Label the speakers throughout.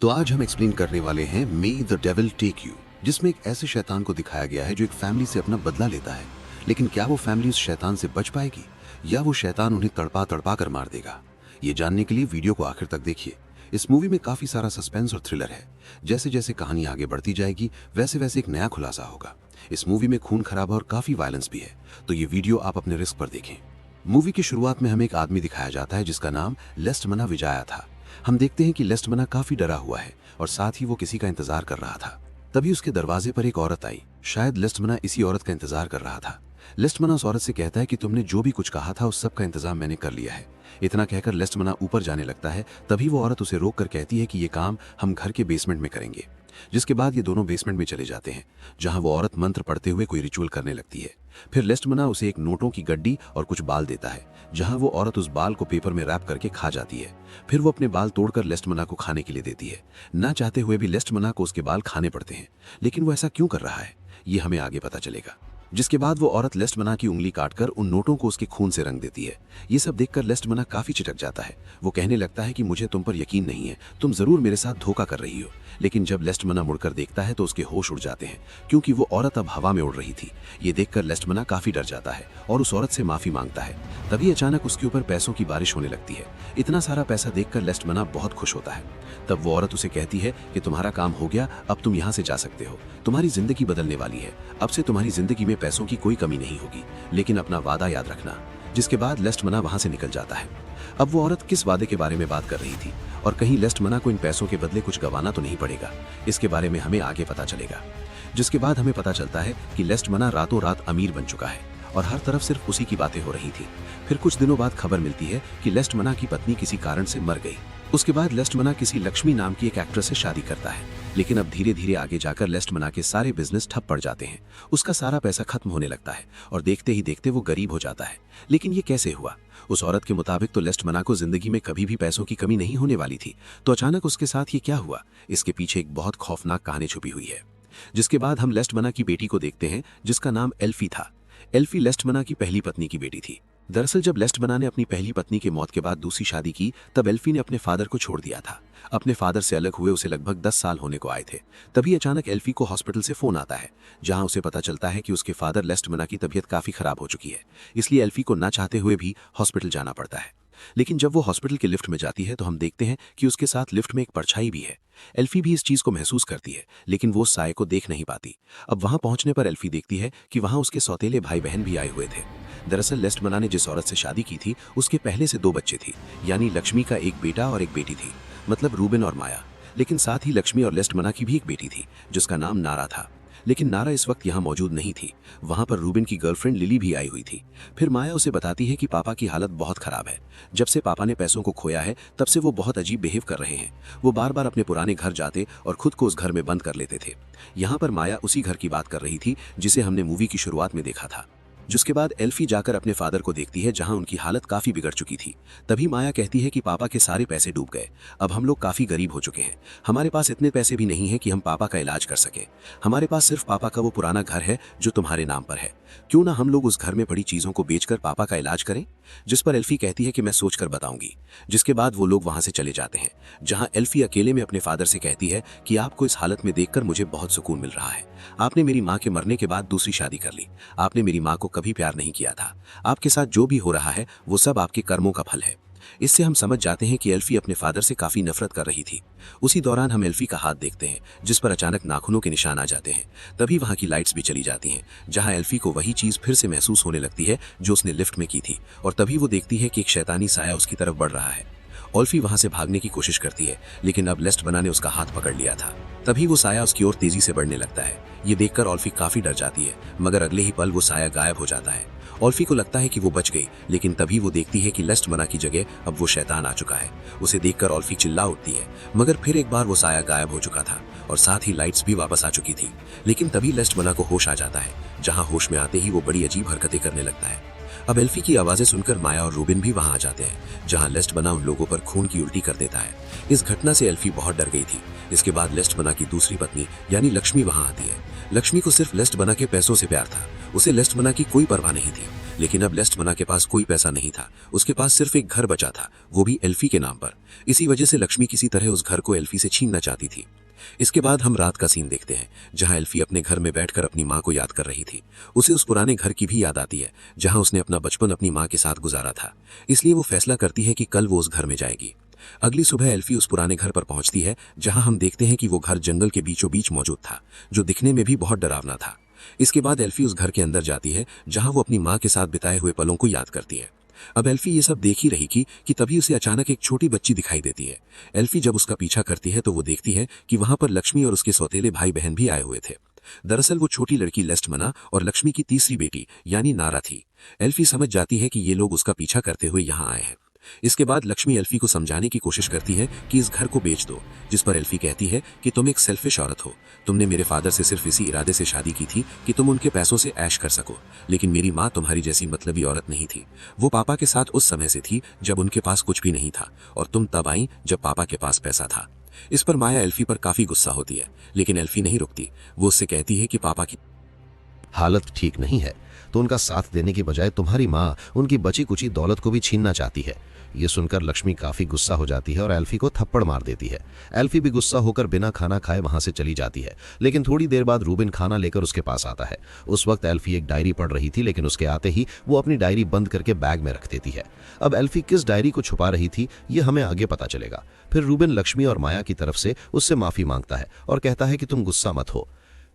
Speaker 1: तो आज हम एक्सप्लेन करने वाले हैं may the devil take you, जिसमें एक ऐसे शैतान को दिखाया गया है जो एक फैमिली से अपना बदला लेता है। लेकिन क्या वो फैमिली उस शैतान से बच पाएगी या वो शैतान उन्हें तड़पा तड़पा कर मार देगा? ये जानने के लिए वीडियो को आखिर तक देखिए। इस मूवी में काफी सारा सस्पेंस और थ्रिलर है। जैसे जैसे कहानी आगे बढ़ती जाएगी वैसे वैसे एक नया खुलासा होगा। इस मूवी में खून खराबा और काफी वायलेंस भी है, तो ये वीडियो आप अपने रिस्क पर देखें। मूवी की शुरुआत में हमें एक आदमी दिखाया जाता है जिसका नाम लेस्टमना विजाया था। हम देखते हैं कि लेस्टमना काफी डरा हुआ है और साथ ही वो किसी का इंतजार कर रहा था। तभी उसके दरवाजे पर एक औरत आई। शायद लेस्टमना इसी औरत का इंतजार कर रहा था। लेस्टमना उस औरत से कहता है कि तुमने जो भी कुछ कहा था उस सब का इंतजाम मैंने कर लिया है। इतना कहकर लेस्टमना ऊपर जाने लगता है। तभी वो औरत उसे रोक कर कहती है कि ये काम हम घर के बेसमेंट में करेंगे। जिसके बाद ये दोनों बेसमेंट में चले जाते हैं, जहां वो औरत मंत्र पढ़ते हुए कोई रिचुअल करने लगती है। फिर लेस्टमना उसे एक नोटों की गड्डी और कुछ बाल देता है, जहां वो औरत उस बाल को पेपर में रैप करके खा जाती है। फिर वो अपने बाल तोड़कर लेस्टमना को खाने के लिए देती है। ना चाहते हुए भी लेस्टमना को उसके बाल खाने पड़ते हैं, लेकिन वो ऐसा क्यों कर रहा है ये हमें आगे पता चलेगा। जिसके बाद वो औरत लेस्टमना की उंगली काटकर उन नोटों को उसके खून से रंग देती है। ये सब देखकर लेस्टमना काफी चिढ़ जाता है। वो कहने लगता है कि मुझे तुम पर यकीन नहीं है, तुम जरूर मेरे साथ धोखा कर रही हो। लेकिन जब लेस्टमना मुड़कर देखता है तो उसके होश उड़ जाते हैं, क्योंकि वो औरत अब हवा में उड़ रही थी। ये देखकर लेस्टमना काफी डर जाता है और उस औरत से माफी मांगता है। तभी अचानक उसके ऊपर पैसों की बारिश होने लगती है। इतना सारा पैसा देखकर लेस्टमना बहुत खुश होता है। तब वो औरत उसे कहती है कि तुम्हारा काम हो गया, अब तुम यहाँ से जा सकते हो। तुम्हारी जिंदगी बदलने वाली है। अब से तुम्हारी जिंदगी में पैसों की कोई कमी नहीं होगी, लेकिन अपना वादा याद रखना। जिसके बाद लेस्टमना वहां से निकल जाता है। अब वो औरत किस वादे के बारे में बात कर रही थी और कहीं लेस्टमना को इन पैसों के बदले कुछ गंवाना तो नहीं पड़ेगा, इसके बारे में हमें आगे पता चलेगा। जिसके बाद हमें पता चलता है कि लेस्टमना रातों रात अमीर बन चुका है और हर तरफ सिर्फ उसी की बातें हो रही थी। फिर कुछ दिनों बाद खबर मिलती है कि लेस्टमना की पत्नी किसी कारण से मर गई। उसके बाद लेस्टमना किसी लक्ष्मी नाम की एक एक्ट्रेस से शादी करता है, लेकिन अब धीरे धीरे आगे जाकर लेस्टमना के सारे बिजनेस ठप पड़ जाते हैं। उसका सारा पैसा खत्म होने लगता है और देखते ही देखते वो गरीब हो जाता है। लेकिन ये कैसे हुआ? उस औरत के मुताबिक तो लेस्टमना को जिंदगी में कभी भी पैसों की कमी नहीं होने वाली थी, तो अचानक उसके साथ ये क्या हुआ? इसके पीछे एक बहुत खौफनाक कहानी छुपी हुई है। जिसके बाद हम लेस्टमना की बेटी को देखते हैं, जिसका नाम एल्फी था। एल्फी लेस्टमना की पहली पत्नी की बेटी थी। दरअसल जब लेस्टमना ने अपनी पहली पत्नी के मौत के बाद दूसरी शादी की, तब एल्फी ने अपने फादर को छोड़ दिया था। अपने फादर से अलग हुए उसे लगभग 10 साल होने को आए थे। तभी अचानक एल्फी को हॉस्पिटल से फोन आता है, जहां उसे पता चलता है कि उसके फादर लेस्टमना की तबीयत काफी खराब हो चुकी है। इसलिए एल्फी को ना चाहते हुए भी हॉस्पिटल जाना पड़ता है। लेकिन जब वो हॉस्पिटल के लिफ्ट में जाती है तो हम देखते हैं कि उसके साथ लिफ्ट में एक परछाई भी है। एल्फी भी इस चीज को महसूस करती है, लेकिन वो साये को देख नहीं पाती। अब वहां पहुंचने पर एल्फी देखती है कि वहां उसके सौतेले भाई बहन भी आए हुए थे। दरअसल लेस्टमना ने जिस औरत से शादी की थी उसके पहले से 2 बच्चे थे, यानी लक्ष्मी का एक बेटा और एक बेटी थी, मतलब रूबिन और माया। लेकिन साथ ही लक्ष्मी और लेस्टमना की भी एक बेटी थी जिसका नाम नारा था। लेकिन नारा इस वक्त यहाँ मौजूद नहीं थी। वहां पर रूबिन की गर्लफ्रेंड लिली भी आई हुई थी। फिर माया उसे बताती है कि पापा की हालत बहुत खराब है। जब से पापा ने पैसों को खोया है तब से वो बहुत अजीब बिहेव कर रहे हैं। वो बार बार अपने पुराने घर जाते और खुद को उस घर में बंद कर लेते थे। यहाँ पर माया उसी घर की बात कर रही थी जिसे हमने मूवी की शुरुआत में देखा था। जिसके बाद एल्फी जाकर अपने फादर को देखती है, जहां उनकी हालत काफी बिगड़ चुकी थी। तभी माया कहती है कि पापा के सारे पैसे डूब गए। अब हम लोग काफी गरीब हो चुके हैं। हमारे पास इतने पैसे भी नहीं है कि हम पापा का इलाज कर सके। हमारे पास सिर्फ पापा का वो पुराना घर है जो तुम्हारे नाम पर है। क्यों ना हम लोग उस घर में पड़ी चीजों को बेचकर पापा का इलाज करें? जिस पर एल्फी कहती है कि मैं सोचकर बताऊंगी। जिसके बाद वो लोग वहां से चले जाते हैं, जहां एल्फी अकेले में अपने फादर से कहती है कि आपको इस हालत में देखकर मुझे बहुत सुकून मिल रहा है। आपने मेरी माँ के मरने के बाद दूसरी शादी कर ली। आपने मेरी माँ को कभी प्यार नहीं किया था। आपके साथ जो भी हो रहा है वो सब आपके कर्मों का फल है। इससे हम समझ जाते हैं कि एल्फी अपने फादर से काफी नफरत कर रही थी। उसी दौरान हम एल्फी का हाथ देखते हैं, जिस पर अचानक नाखूनों के निशान आ जाते हैं। तभी वहां की लाइट्स भी चली जाती हैं, जहां एल्फी को वही चीज फिर से महसूस होने लगती है जो उसने लिफ्ट में की थी। और तभी वो देखती है कि एक शैतानी साया उसकी तरफ बढ़ रहा है। एल्फी वहां से भागने की कोशिश करती है, लेकिन अब लेस्टमना ने उसका हाथ पकड़ लिया था। तभी वो साया उसकी ओर तेजी से बढ़ने लगता है। ये देखकर एल्फी काफी डर जाती है, मगर अगले ही पल वो साया गायब हो जाता है। एल्फी को लगता है कि वो बच गई, लेकिन तभी वो देखती है कि लेस्टमना की जगह अब वो शैतान आ चुका है। उसे देखकर एल्फी चिल्ला उठती है, मगर फिर एक बार वो साया गायब हो चुका था और साथ ही लाइट्स भी वापस आ चुकी थी। लेकिन तभी लेस्टमना को होश आ जाता है, जहां होश में आते ही वो बड़ी अजीब हरकतें करने लगता है। अब एल्फी की आवाजें सुनकर माया और रूबिन भी वहां आ जाते हैं, जहां लेस्टमना उन लोगों पर खून की उल्टी कर देता है। इस घटना से एल्फी बहुत डर गई थी। इसके बाद लेस्टमना की दूसरी पत्नी यानी लक्ष्मी वहां आती है। लक्ष्मी को सिर्फ लेस्टमना के पैसों से प्यार था। उसे लेस्टमना की कोई परवाह नहीं थी।
Speaker 2: लेकिन अब लेस्टमना के पास कोई पैसा नहीं था, उसके पास सिर्फ एक घर बचा था, वो भी एल्फी के नाम पर। इसी वजह से लक्ष्मी किसी तरह उस घर को एल्फी से छीनना चाहती थी। इसके बाद हम रात का सीन देखते हैं, जहां एल्फी अपने घर में बैठकर अपनी माँ को याद कर रही थी। उसे उस पुराने घर की भी याद आती है, जहां उसने अपना बचपन अपनी माँ के साथ गुजारा था। इसलिए वो फैसला करती है कि कल वो उस घर में जाएगी। अगली सुबह एल्फी उस पुराने घर पर पहुंचती है, जहां हम देखते हैं कि वो घर जंगल के बीचों बीच मौजूद था, जो दिखने में भी बहुत डरावना था। इसके बाद एल्फी उस घर के अंदर जाती है, जहां वो अपनी माँ के साथ बिताए हुए पलों को याद करती है। अब एल्फी ये सब देख ही रही थी कि तभी उसे अचानक एक छोटी बच्ची दिखाई देती है। एल्फी जब उसका पीछा करती है तो वो देखती है कि वहां पर लक्ष्मी और उसके सौतेले भाई बहन भी आए हुए थे। दरअसल वो छोटी लड़की लेस्टमना और लक्ष्मी की तीसरी बेटी यानी नारा थी। एल्फी समझ जाती है कि ये लोग उसका पीछा करते हुए यहाँ आए हैं। इसके बाद लक्ष्मी एल्फी को समझाने की कोशिश करती है कि इस घर को बेच दो, जिस पर एल्फी कहती है कि तुम एक सेल्फिश औरत हो। तुमने मेरे फादर से सिर्फ इसी इरादे से शादी की थी कि तुम उनके पैसों से ऐश कर सको, लेकिन मेरी माँ तुम्हारी जैसी मतलबी औरत नहीं थी। वो पापा के साथ उस समय से थी जब उनके पास कुछ भी नहीं था, और तुम तब आई जब पापा के पास पैसा था। इस पर माया एल्फी पर काफी गुस्सा होती है, लेकिन एल्फी नहीं रुकती। वो उससे कहती है कि पापा की
Speaker 3: हालत ठीक नहीं है, तो उनका साथ देने की बजाय तुम्हारी माँ उनकी बची कुची दौलत को भी छीनना चाहती है। ये सुनकर लक्ष्मी काफी गुस्सा हो जाती है और एल्फी को थप्पड़ मार देती है। एल्फी भी गुस्सा होकर बिना खाना खाए वहां से चली जाती है, लेकिन थोड़ी देर बाद रूबिन खाना लेकर उसके पास आता है। उस वक्त एल्फी एक डायरी पढ़ रही थी, लेकिन उसके आते ही वो अपनी डायरी बंद करके बैग में रख देती है। अब एल्फी किस डायरी को छुपा रही थी ये हमें आगे पता चलेगा। फिर रूबिन लक्ष्मी और माया की तरफ से उससे माफी मांगता है और कहता है कि तुम गुस्सा मत हो,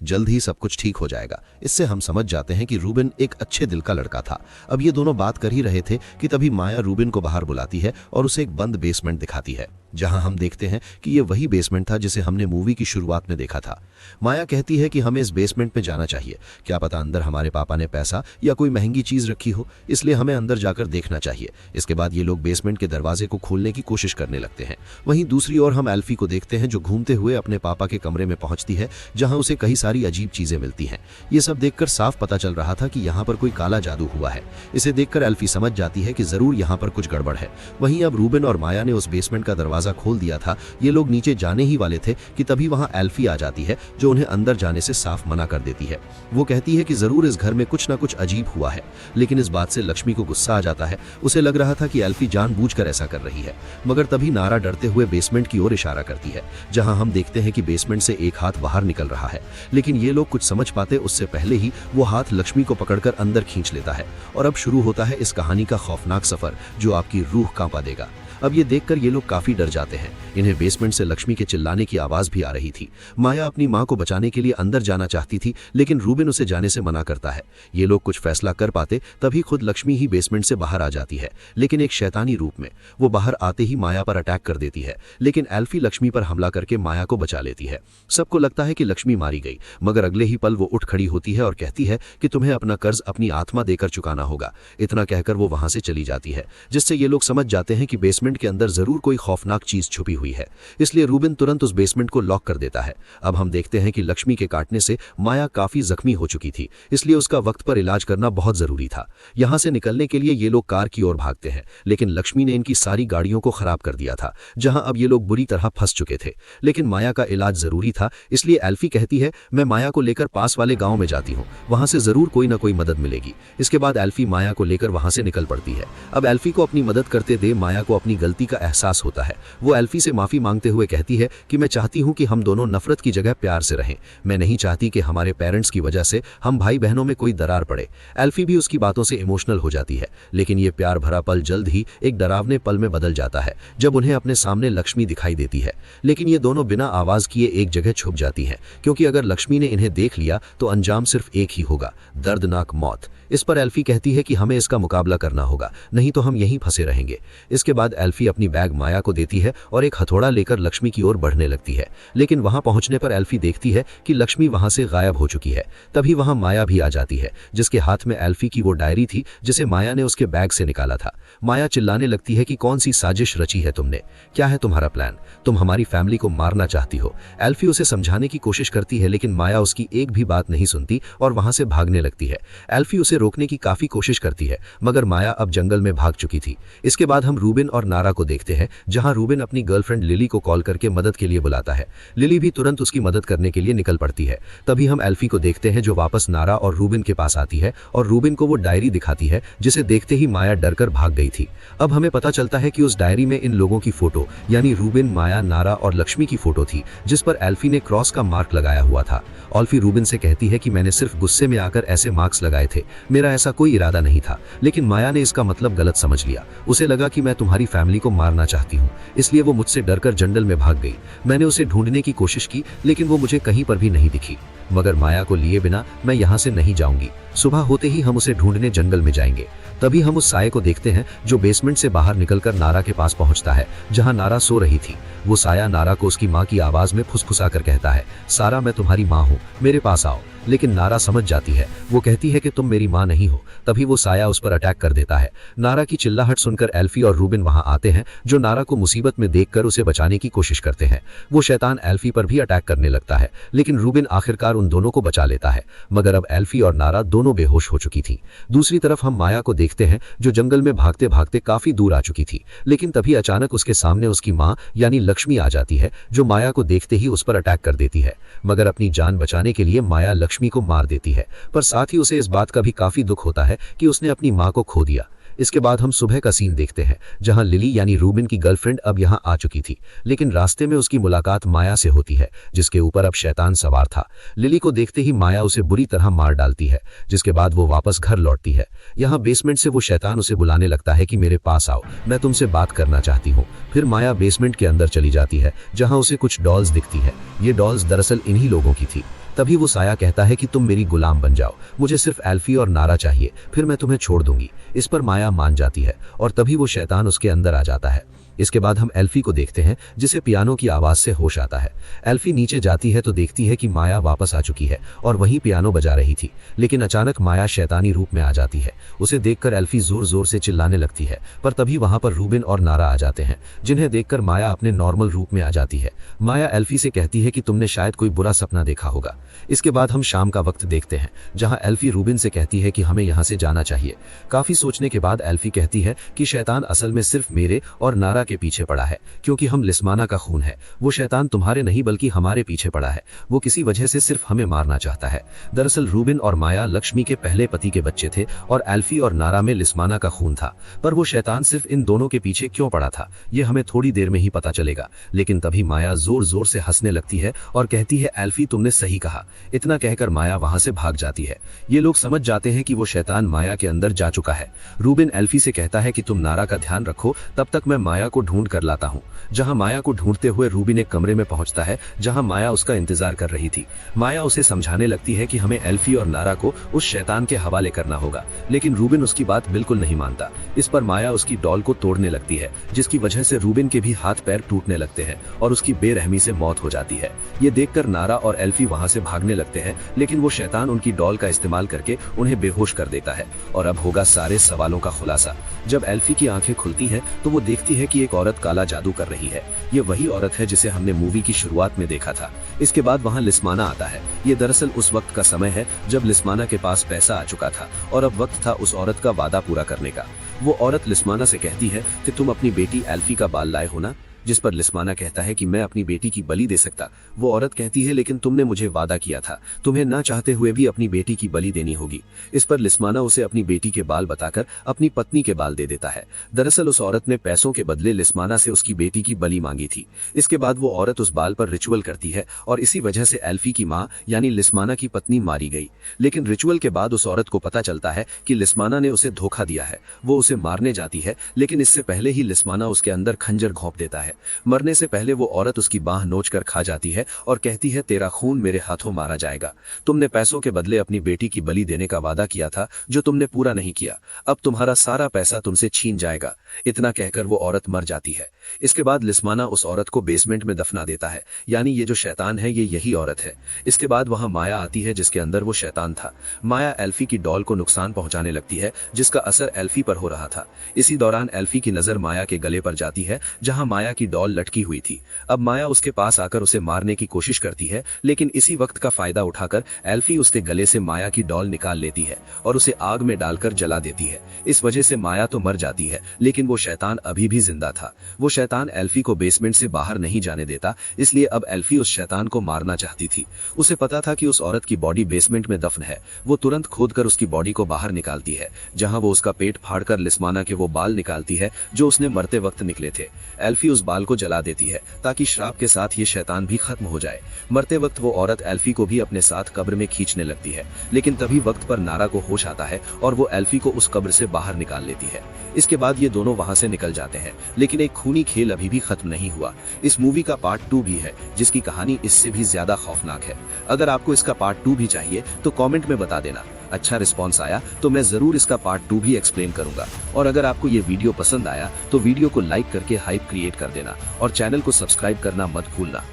Speaker 3: जल्द ही सब कुछ ठीक हो जाएगा। इससे हम समझ जाते हैं कि रूबिन एक अच्छे दिल का लड़का था। अब ये दोनों बात कर ही रहे थे कि तभी माया रूबिन को बाहर बुलाती है और उसे एक बंद बेसमेंट दिखाती है, जहां हम देखते हैं कि ये वही बेसमेंट था जिसे हमने मूवी की शुरुआत में देखा था। माया कहती है कि हमें इस बेसमेंट में जाना चाहिए, क्या पता अंदर हमारे पापा ने पैसा या कोई महंगी चीज रखी हो, इसलिए हमें अंदर जाकर देखना चाहिए। इसके बाद ये लोग बेसमेंट के दरवाजे को खोलने की कोशिश करने लगते हैं। वहीं दूसरी ओर हम एल्फी को देखते हैं, जो घूमते हुए अपने पापा के कमरे में पहुंचती है, जहां उसे कई सारी अजीब चीजें मिलती हैं। ये सब देखकर साफ पता चल रहा था कि यहाँ पर कोई काला जादू हुआ है। इसे देखकर एल्फी समझ जाती है कि जरूर यहाँ पर कुछ गड़बड़ है। वहीं अब रूबिन और माया ने उस बेसमेंट का दरवाजा खोल दिया था। ये लोग नीचे जाने ही वाले थे कि तभी वहां एल्फी आ जाती है, जो उन्हें अंदर जाने से साफ मना कर देती है। वो कहती है कि जरूर इस घर में कुछ ना कुछ अजीब हुआ है, लेकिन इस बात से लक्ष्मी को गुस्सा आ जाता है। उसे लग रहा था कि एल्फी जानबूझकर ऐसा कर रही है, मगर तभी नारा डरते हुए बेसमेंट की ओर इशारा करती है, जहां हम देखते हैं कि बेसमेंट से एक हाथ बाहर निकल रहा है। लेकिन ये लोग कुछ समझ पाते उससे पहले ही वो हाथ लक्ष्मी को पकड़कर अंदर खींच लेता है। और अब शुरू होता है इस कहानी का खौफनाक सफर, जो आपकी रूह कांपा देगा। अब ये देखकर ये लोग काफी डर जाते हैं। इन्हें बेसमेंट से लक्ष्मी के चिल्लाने की आवाज भी आ रही थी। माया अपनी मां को बचाने के लिए अंदर जाना चाहती थी, लेकिन रूबिन उसे जाने से मना करता है। ये लोग कुछ फैसला कर पाते तभी खुद लक्ष्मी ही बेसमेंट से बाहर आ जाती है, लेकिन एक शैतानी रूप में। वो बाहर आते ही माया पर अटैक कर देती है, लेकिन एल्फी लक्ष्मी पर हमला करके माया को बचा लेती है। सबको लगता है कि लक्ष्मी मारी गई, मगर अगले ही पल वो उठ खड़ी होती है और कहती है कि तुम्हें अपना कर्ज अपनी आत्मा देकर चुकाना होगा। इतना कहकर वो वहां से चली जाती है, जिससे ये लोग समझ जाते हैं कि बेसमेंट के अंदर जरूर कोई खौफनाक चीज छुपी हुई है। इसलिए रूबिन तुरंत उस बेसमेंट को लॉक कर देता है। अब हम देखते हैं कि लक्ष्मी के काटने से माया काफी जख्मी हो चुकी थी, इसलिए उसका वक्त पर इलाज करना बहुत जरूरी था। यहां से निकलने के लिए ये लोग कार की ओर भागते हैं, लेकिन लक्ष्मी ने इनकी सारी गाड़ियों को खराब कर दिया था, जहां अब ये लोग बुरी तरह फंस चुके थे। लेकिन माया का इलाज जरूरी था, इसलिए एल्फी कहती है मैं माया को लेकर पास वाले गांव में जाती हूँ, वहां से जरूर कोई ना कोई मदद मिलेगी। इसके बाद एल्फी माया को लेकर वहां से निकल पड़ती है। अब एल्फी को अपनी मदद करते देख माया को अपनी गलती का एहसास होता है। वो एल्फी से माफी मांगते हुए कहती है कि मैं चाहती हूं कि हम दोनों नफरत की जगह प्यार से रहें। मैं नहीं चाहती कि हमारे पेरेंट्स की वजह से हम भाई बहनों में कोई दरार पड़े। एल्फी भी उसकी बातों से इमोशनल हो जाती है, लेकिन ये प्यार भरा पल जल्द ही एक डरावने पल में बदल जाता है, जब उन्हें अपने सामने लक्ष्मी दिखाई देती है। लेकिन ये दोनों बिना आवाज किए एक जगह छुप जाती हैं, क्योंकि अगर लक्ष्मी ने इन्हें देख लिया तो अंजाम सिर्फ एक ही होगा, दर्दनाक मौत। इस पर एल्फी कहती है कि हमें इसका मुकाबला करना होगा, नहीं तो हम यहीं फंसे रहेंगे। इसके बाद एल्फी अपनी बैग माया को देती है और एक हथौड़ा लेकर लक्ष्मी की ओर बढ़ने लगती है, लेकिन वहां पहुंचने पर एल्फी देखती है कि लक्ष्मी वहां से गायब हो चुकी है। तभी वहां माया भी आ जाती है, जिसके हाथ में एल्फी की वो डायरी थी जिसे माया ने उसके बैग से निकाला था। माया चिल्लाने लगती है कि कौन सी साजिश रची है तुमने, क्या है तुम्हारा प्लान, तुम हमारी फैमिली को मारना चाहती हो। एल्फी उसे समझाने की कोशिश करती है लेकिन माया उसकी एक भी बात नहीं सुनती और वहां से भागने लगती है। एल्फी उसे रोकने की काफी कोशिश करती है मगर माया अब जंगल में भाग चुकी थी। इसके बाद हम रूबिन और नारा को देखते हैं जहां रूबिन अपनी गर्लफ्रेंड लिली को कॉल करके मदद के लिए बुलाता है। लिली भी तुरंत उसकी मदद करने के लिए निकल पड़ती है। तभी हम एल्फी को देखते हैं जो वापस नारा और रूबिन के पास आती है और रूबिन को वो डायरी दिखाती है जिसे देखते ही माया डरकर भाग गई थी। अब हमें पता चलता है कि उस डायरी में इन लोगों की फोटो यानी रूबिन, माया, नारा और लक्ष्मी की फोटो थी जिस पर एल्फी ने क्रॉस का मार्क लगाया हुआ था। एल्फी रूबिन से कहती है कि मैंने सिर्फ गुस्से में आकर ऐसे मार्क्स लगाए थे, मेरा ऐसा कोई इरादा नहीं था। लेकिन माया ने इसका मतलब गलत समझ लिया। उसे लगा कि मैं तुम्हारी फैमिली को मारना चाहती हूँ, इसलिए वो मुझसे डरकर जंगल में भाग गई। मैंने उसे ढूंढने की कोशिश की लेकिन वो मुझे कहीं पर भी नहीं दिखी। मगर माया को लिए बिना मैं यहाँ से नहीं जाऊंगी। सुबह होते ही हम उसे ढूंढने जंगल में जाएंगे। तभी हम उस साये को देखते हैं जो बेसमेंट से बाहर निकलकर नारा के पास पहुंचता है जहां नारा सो रही थी। वो साया नारा को उसकी माँ की आवाज में फुसफुसाकर कहता है, सारा मैं तुम्हारी माँ हूँ, मेरे पास आओ। लेकिन नारा समझ जाती है। वो कहती है कि तुम मेरी माँ नहीं हो। तभी वो साया उस पर अटैक कर देता है। नारा की चिल्लाहट सुनकर एल्फी और रूबिन वहां आते हैं जो नारा को मुसीबत में देखकर उसे बचाने की कोशिश करते हैं। वो शैतान एल्फी पर भी अटैक करने लगता है लेकिन रूबिन आखिरकार उन दोनों को बचा लेता है। मगर अब एल्फी और नारा दोनों बेहोश हो चुकी थी। दूसरी तरफ हम माया को देखते हैं जो जंगल में भागते भागते काफी दूर आ चुकी थी। लेकिन तभी अचानक उसके सामने उसकी माँ यानी लक्ष्मी आ जाती है जो माया को देखते ही उस पर अटैक कर देती है। मगर अपनी जान बचाने के लिए माया लक्ष्मी को मार देती है, पर साथ ही उसे इस बात का भी काफी दुख होता है कि उसने अपनी माँ को खो दिया। इसके बाद हम सुबह का सीन देखते हैं जहां लिली यानी रूबिन की गर्लफ्रेंड अब यहां आ चुकी थी। लेकिन रास्ते में उसकी मुलाकात माया से होती है जिसके ऊपर अब शैतान सवार था। लिली को देखते ही माया उसे बुरी तरह मार डालती है जिसके बाद वो वापस घर लौटती है। यहाँ बेसमेंट से वो शैतान उसे बुलाने लगता है कि मेरे पास आओ, मैं तुमसे बात करना चाहती हूँ। फिर माया बेसमेंट के अंदर चली जाती है जहाँ उसे कुछ डॉल्स दिखती है। ये डॉल्स दरअसल इन्हीं लोगों की थी। तभी वो साया कहता है कि तुम मेरी गुलाम बन जाओ, मुझे सिर्फ एल्फी और नारा चाहिए, फिर मैं तुम्हें छोड़ दूंगी। इस पर माया मान जाती है और तभी वो शैतान उसके अंदर आ जाता है। इसके बाद हम एल्फी को देखते हैं जिसे पियानो की आवाज से होश आता है। एल्फी नीचे जाती है तो देखती है कि माया वापस आ चुकी है और वहीं पियानो बजा रही थी। लेकिन अचानक माया शैतानी रूप में आ जाती है। उसे देखकर एल्फी जोर जोर से चिल्लाने लगती है, पर तभी वहां पर रूबिन और नारा आ जाते हैं जिन्हें देखकर माया अपने नॉर्मल रूप में आ जाती है। माया एल्फी से कहती है कि तुमने शायद कोई बुरा सपना देखा होगा। इसके बाद हम शाम का वक्त देखते हैं जहां एल्फी रूबिन से कहती है कि हमें यहाँ से जाना चाहिए। काफी सोचने के बाद एल्फी कहती है कि शैतान असल में सिर्फ मेरे और नारा के पीछे पड़ा है क्योंकि हम लिस्माना का खून है। वो शैतान तुम्हारे नहीं बल्कि हमारे पीछे पड़ा है। वो किसी वजह से सिर्फ हमें मारना चाहता है। दरअसल रूबिन और माया लक्ष्मी के पहले पति के बच्चे थे और एल्फी और नारा में लिस्माना का खून था। पर वो शैतान सिर्फ इन दोनों के पीछे क्यों पड़ा था ये हमें थोड़ी देर में ही पता चलेगा। लेकिन तभी माया जोर जोर से हंसने लगती है और कहती है, एल्फी तुमने सही कहा। इतना कहकर माया वहां से भाग जाती है। ये लोग समझ जाते हैं कि वो शैतान माया के अंदर जा चुका है। रूबिन एल्फी से कहता है कि तुम नारा का ध्यान रखो, तब तक मैं माया को ढूंढ कर लाता हूँ। जहां माया को ढूंढते हुए रूबिन एक कमरे में पहुंचता है जहां माया उसका इंतजार कर रही थी। माया उसे समझाने लगती है कि हमें एल्फी और नारा को उस शैतान के हवाले करना होगा, लेकिन रूबिन उसकी बात बिल्कुल नहीं मानता। इस पर माया उसकी डॉल को तोड़ने लगती है जिसकी वजह से रूबिन के भी हाथ पैर टूटने लगते हैं और उसकी बेरहमी से मौत हो जाती है। ये देखकर नारा और एल्फी वहां से भागने लगते हैं लेकिन वो शैतान उनकी डॉल का इस्तेमाल करके उन्हें बेहोश कर देता है। और अब होगा सारे सवालों का खुलासा। जब एल्फी की आंखें खुलती हैं तो वो देखती है कि एक औरत काला जादू कर रही है। ये वही औरत है जिसे हमने मूवी की शुरुआत में देखा था। इसके बाद वहां लिस्माना आता है। ये दरअसल उस वक्त का समय है जब लिस्माना के पास पैसा आ चुका था और अब वक्त था उस औरत का वादा पूरा करने का। वो औरत लिस्माना से कहती है कि तुम अपनी बेटी एल्फी का बाल लाए हो ना, जिस पर लिस्माना कहता है कि मैं अपनी बेटी की बलि दे सकता। वो औरत कहती है, लेकिन तुमने मुझे वादा किया था, तुम्हें ना चाहते हुए भी अपनी बेटी की बलि देनी होगी। इस पर लिस्माना उसे अपनी बेटी के बाल बताकर अपनी पत्नी के बाल दे देता है। दरअसल उस औरत ने पैसों के बदले लिस्माना से उसकी बेटी की बलि मांगी थी। इसके बाद वो औरत उस बाल पर रिचुअल करती है और इसी वजह से एल्फी की माँ यानी लिस्माना की पत्नी मारी गई। लेकिन रिचुअल के बाद उस औरत को पता चलता है कि लिस्माना ने उसे धोखा दिया है। वो उसे मारने जाती है लेकिन इससे पहले ही लिस्माना उसके अंदर खंजर घोंप देता है।
Speaker 2: मरने से पहले वो औरत उसकी बाह नोच कर खा जाती है और कहती है, तेरा खून मेरे हाथों मारा जाएगा। तुमने पैसों के बदले अपनी बेटी की बलि देने का वादा किया था जो तुमने पूरा नहीं किया। अब तुम्हारा सारा पैसा तुमसे छीन जाएगा। इतना कहकर वो औरत मर जाती है। इसके बाद लिस्माना उस औरत को बेसमेंट में दफना देता है, यानी ये जो शैतान है ये यही औरत है। इसके बाद वहां माया आती है जिसके अंदर वो शैतान था। माया एल्फी की डॉल को नुकसान पहुंचाने लगती है जिसका असर एल्फी पर हो रहा था। इसी दौरान एल्फी की नजर माया के गले पर जाती है जहां माया की डॉल लटकी हुई थी। अब माया उसके पास आकर उसे मारने की कोशिश करती है, लेकिन इसी वक्त का फायदा उठाकर एल्फी उसके गले से माया की डॉल निकाल लेती है और उसे आग में डालकर जला देती है। इस वजह से माया तो मर जाती है, लेकिन वो शैतान अभी भी जिंदा था। वो शैतान एल्फी को बेसमेंट से बाहर नहीं जाने देता, इसलिए अब एल्फी उस शैतान को मारना चाहती थी। उसे पता था कि उस औरत की बॉडी बेसमेंट में दफन है। वो तुरंत खोदकर उसकी बॉडी को बाहर निकालती है, जहां वो उसका पेट फाड़कर लिस्माना के वो बाल निकालती है जो उसने मरते वक्त निकले थे। एल्फी उस बाल को जला देती है ताकि श्राप के साथ ये शैतान भी खत्म हो जाए। मरते वक्त वो औरत एल्फी को भी अपने साथ कब्र में खींचने लगती है, लेकिन तभी वक्त पर नारा को होश आता है और वो एल्फी को उस कब्र से बाहर निकाल लेती है। इसके बाद ये दोनों वहां से निकल जाते हैं, लेकिन एक खूनी खेल अभी भी खत्म नहीं हुआ। इस मूवी का पार्ट 2 भी है जिसकी कहानी इससे भी ज्यादा खौफनाक है। अगर आपको इसका पार्ट 2 भी चाहिए तो कमेंट में बता देना। अच्छा रिस्पॉन्स आया तो मैं जरूर इसका पार्ट 2 भी एक्सप्लेन करूंगा। और अगर आपको ये वीडियो पसंद आया तो वीडियो को लाइक करके हाइप क्रिएट कर देना और चैनल को सब्सक्राइब करना मत भूलना।